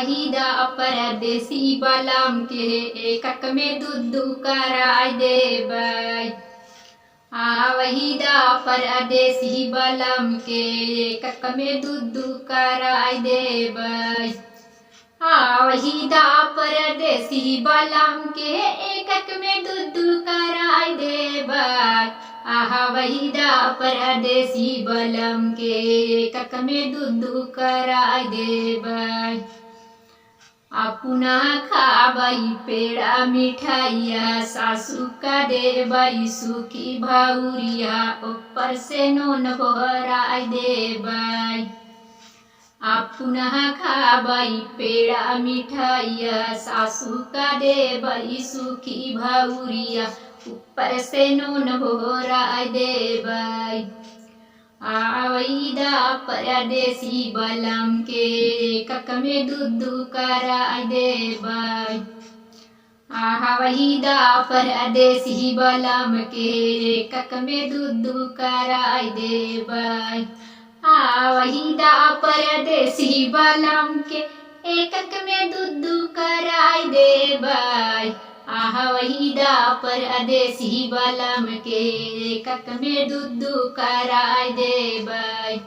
वहीदा परदेसी बलम के एकक में दुद्दू कराय देबै। वहीदा परदेसी बलम के एकक में दुद्दू कराय देबै। वहीदा परदेसी बलम के एकक में दुद्दू कराय देबै। वहीदा परदेसी बलम के एकक में दुद्दू कराय देबै। पुनः खाबै पेड़ा मिठाइया सासू का देबै सुखी भौरिया ऊपर से नून भराय देबै। पुनः खाबै पेड़ा मिठाइया सासू का देबै सुखी भौरिया ऊपर से नून भराय देबै। वहीदा परदेसी बलम के एकक में दुद्दू कराय देबै। वहीदा परदेसी बलम के एकक में दुद्दू कराय देबै। वहीदा परदेसी बलम के एकक में दुद्दू कराय देबै। वहीदा परदेसी बलम के एकक में दुद्दू कराय देबै।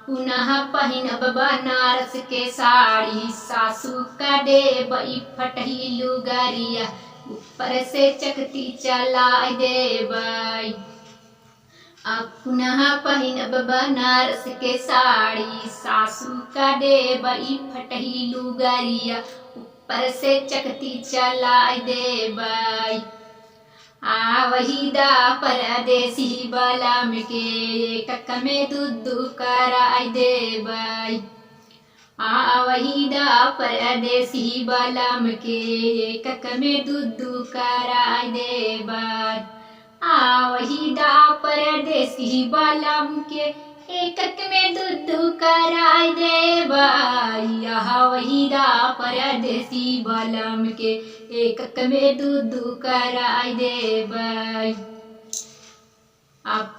पुनः पहिनब बनारस के साड़ी सासू का देबै फटही लुगरिया ऊपर से चकती चलाय देबै। पुनः पहिनब बनारस के साड़ी सासू का देबै फटही लुगरिया ऊपर से चकती चलाय देबै। वहीदा परदेसी बलम के एकक में दुद्दू कराय देबै। वहीदा परदेसी बलम के एकक में दुद्दू कराय देबै। वहीदा परदेसी बलम के एकक में दुद्दू कराय देबै। वहीदा परदेसी बलम के एकक में दुद्दू कराय देबै।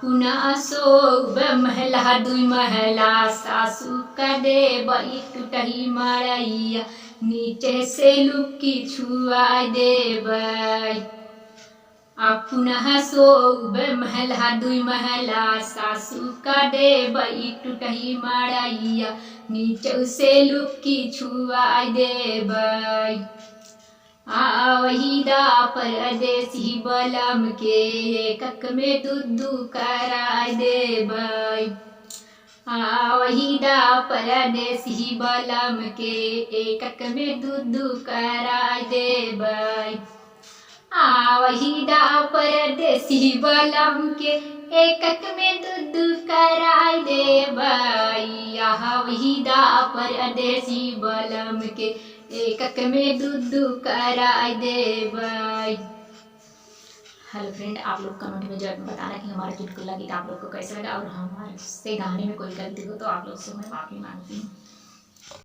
पुनः सोब महला दुई महला सासू का देबै टूटही मड़ैया नीचे से लुकी छुआय देबै। पुनः सोब महला दुई महला सासू का देबै टूटही मड़ैया नीचे से लुकी छुआय देबै। वहीदा परदेसी बलम के एकक में दुद्दू कराय देबै। वहीदा परदेसी बलम के एकक में दुद्दू कराय देबै। वहीदा परदेसी बलम के एकक में दुद्दू कराय देबै। वहीदा परदेसी बलम के एकक में दुद्दू कराय देबै। हेलो फ्रेंड, आप लोग कमेंट में जरूर बताना कि हमारा चुटकुला गीत आप लोग को कैसा लगा और हमारे से गाने में कोई गलती हो तो आप लोग से मैं माफी मांगती हूँ।